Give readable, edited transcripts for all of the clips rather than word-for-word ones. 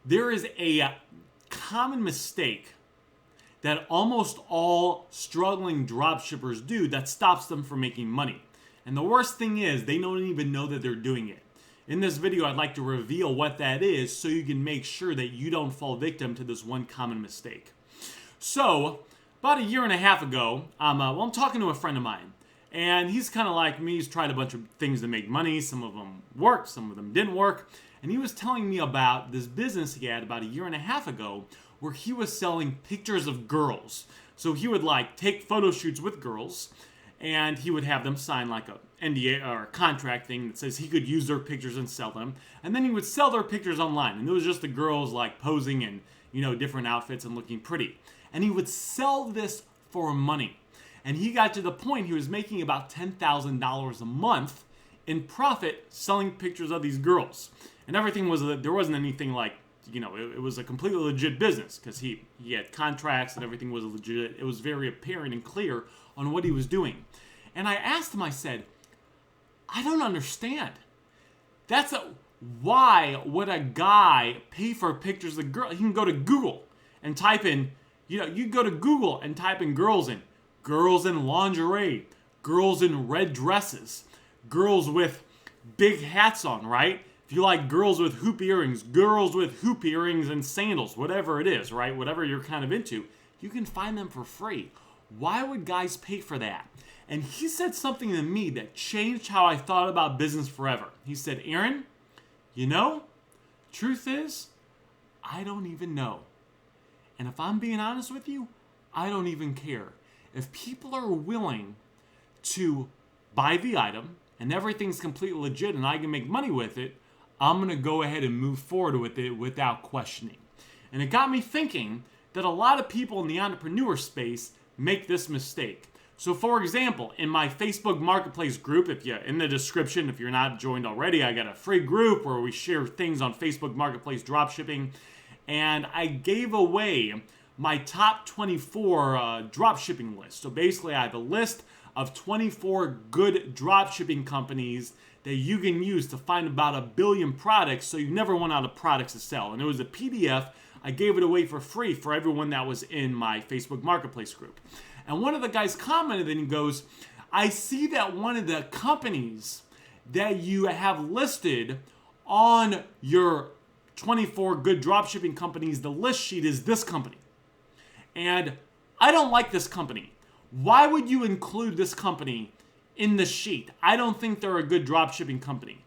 there is a common mistake that almost all struggling dropshippers do that stops them from making money. And the worst thing is they don't even know that they're doing it. In this video, I'd like to reveal what that is so you can make sure that you don't fall victim to this one common mistake. So, about a year and a half ago, I'm talking to a friend of mine. And he's kind of like me. He's tried a bunch of things to make money. Some of them worked, some of them didn't work. And he was telling me about this business he had about a year and a half ago where he was selling pictures of girls. So he would take photo shoots with girls and he would have them sign like a NDA or a contract thing that says he could use their pictures and sell them. And then he would sell their pictures online. And it was just the girls posing in, different outfits and looking pretty. And he would sell this for money. And he got to the point he was making about $10,000 a month in profit selling pictures of these girls. And everything there wasn't anything it was a completely legit business because he had contracts and everything was legit. It was very apparent and clear on what he was doing. And I asked him, I said, I don't understand. Why would a guy pay for pictures of girls? He can go to Google and type in, you go to Google and type in girls in lingerie, girls in red dresses, girls with big hats on, right? If you like girls with hoop earrings and sandals, whatever it is, right? Whatever you're kind of into, you can find them for free. Why would guys pay for that? And he said something to me that changed how I thought about business forever. He said, Aaron, truth is, I don't even know. And if I'm being honest with you, I don't even care. If people are willing to buy the item and everything's completely legit and I can make money with it, I'm going to go ahead and move forward with it without questioning. And it got me thinking that a lot of people in the entrepreneur space make this mistake. So for example, in my Facebook Marketplace group, in the description, if you're not joined already, I got a free group where we share things on Facebook Marketplace dropshipping. And I gave away my top 24 dropshipping list. So basically I have a list of 24 good dropshipping companies that you can use to find about 1 billion products so you never run out of products to sell. And it was a PDF. I gave it away for free for everyone that was in my Facebook Marketplace group. And one of the guys commented and he goes, I see that one of the companies that you have listed on your 24 good dropshipping companies, the list sheet is this company. And I don't like this company. Why would you include this company in the sheet? I don't think they're a good dropshipping company.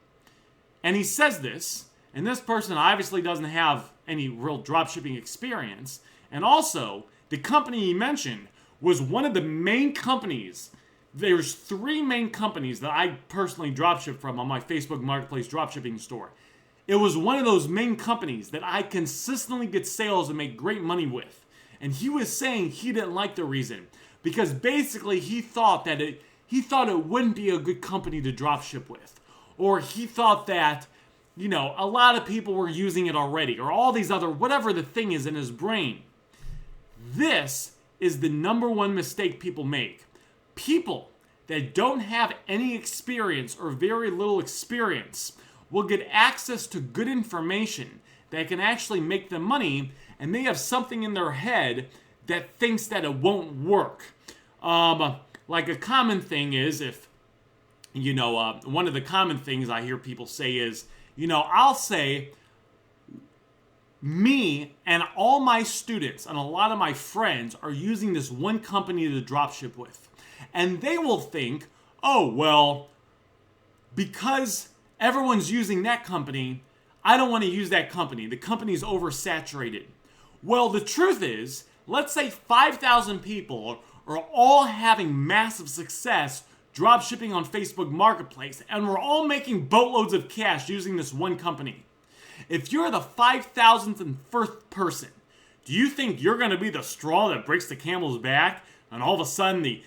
And he says this, and this person obviously doesn't have any real dropshipping experience. And also, the company he mentioned was one of the main companies. There's 3 main companies that I personally dropship from on my Facebook Marketplace dropshipping store. It was one of those main companies that I consistently get sales and make great money with. And he was saying he didn't like the reason because basically he thought it wouldn't be a good company to dropship with, or he thought that a lot of people were using it already, or all these other whatever the thing is in his brain. This is the number one mistake people make. People that don't have any experience or very little experience will get access to good information that can actually make them money, and they have something in their head that thinks that it won't work. Like a common thing is one of the common things I hear people say is, I'll say, me and all my students and a lot of my friends are using this one company to dropship with. And they will think, oh, well, because everyone's using that company, I don't want to use that company. The company's oversaturated. Well, the truth is, let's say 5,000 people are all having massive success dropshipping on Facebook Marketplace, and we're all making boatloads of cash using this one company. If you're the 5,001st person, do you think you're going to be the straw that breaks the camel's back, and all of a sudden the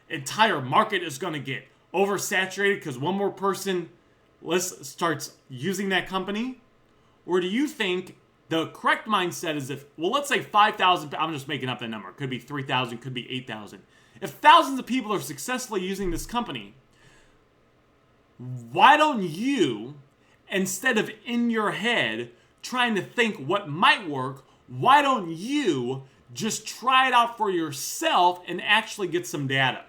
entire market is going to get oversaturated because one more person starts using that company? Or do you think the correct mindset is let's say 5,000, I'm just making up that number. It could be 3,000, could be 8,000. If thousands of people are successfully using this company, why don't you, instead of in your head trying to think what might work, why don't you just try it out for yourself and actually get some data?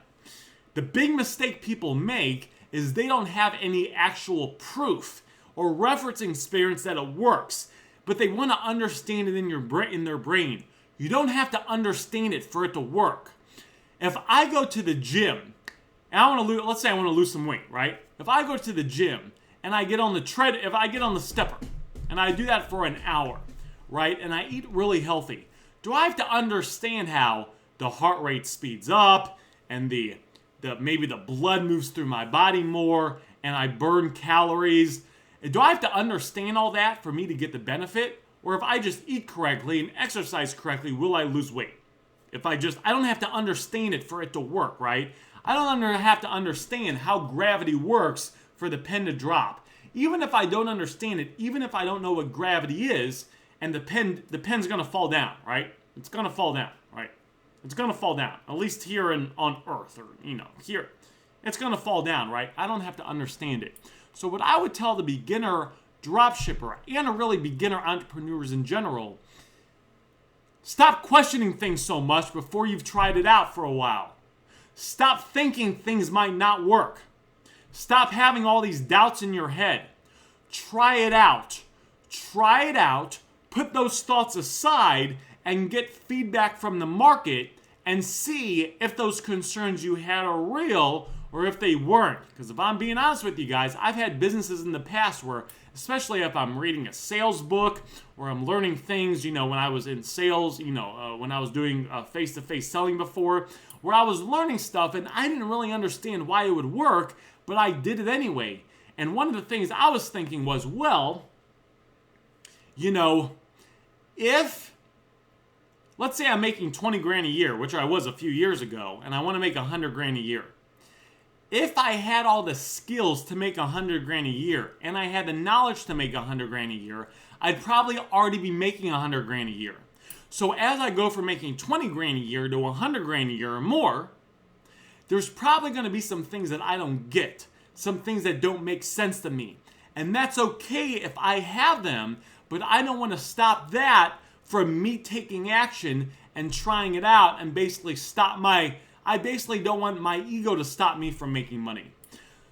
The big mistake people make is they don't have any actual proof or referencing experience that it works, but they want to understand it in their brain. You don't have to understand it for it to work. If I go to the gym and I want to lose, let's say I want to lose some weight, right? If I go to the gym and I get on the if I get on the stepper and I do that for an hour, right? And I eat really healthy, do I have to understand how the heart rate speeds up and maybe the blood moves through my body more and I burn calories? Do I have to understand all that for me to get the benefit? Or if I just eat correctly and exercise correctly, will I lose weight? I don't have to understand it for it to work, right? I don't have to understand how gravity works for the pen to drop. Even if I don't understand it, even if I don't know what gravity is, and the pen's gonna fall down, right? It's gonna fall down, right? It's gonna fall down. At least here on Earth, or here. It's gonna fall down, right? I don't have to understand it. So what I would tell the beginner dropshipper and a really beginner entrepreneurs in general, stop questioning things so much before you've tried it out for a while. Stop thinking things might not work. Stop having all these doubts in your head. Try it out. Try it out. Put those thoughts aside and get feedback from the market and see if those concerns you had are real or if they weren't. Because if I'm being honest with you guys, I've had businesses in the past where, especially if I'm reading a sales book or I'm learning things, when I was in sales, when I was doing face-to-face selling before, where I was learning stuff and I didn't really understand why it would work, but I did it anyway. And one of the things I was thinking was, well, if, let's say I'm making 20 grand a year, which I was a few years ago, and I want to make 100 grand a year. If I had all the skills to make 100 grand a year, and I had the knowledge to make 100 grand a year, I'd probably already be making 100 grand a year. So as I go from making 20 grand a year to 100 grand a year or more, there's probably going to be some things that I don't get, some things that don't make sense to me. And that's okay if I have them, but I don't want to stop that from me taking action and trying it out and basically I basically don't want my ego to stop me from making money.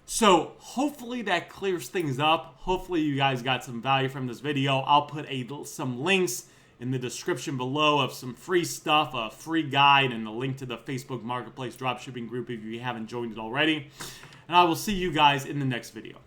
So hopefully that clears things up. Hopefully you guys got some value from this video. I'll put some links in the description below of some free stuff, a free guide, and a link to the Facebook Marketplace dropshipping group if you haven't joined it already. And I will see you guys in the next video.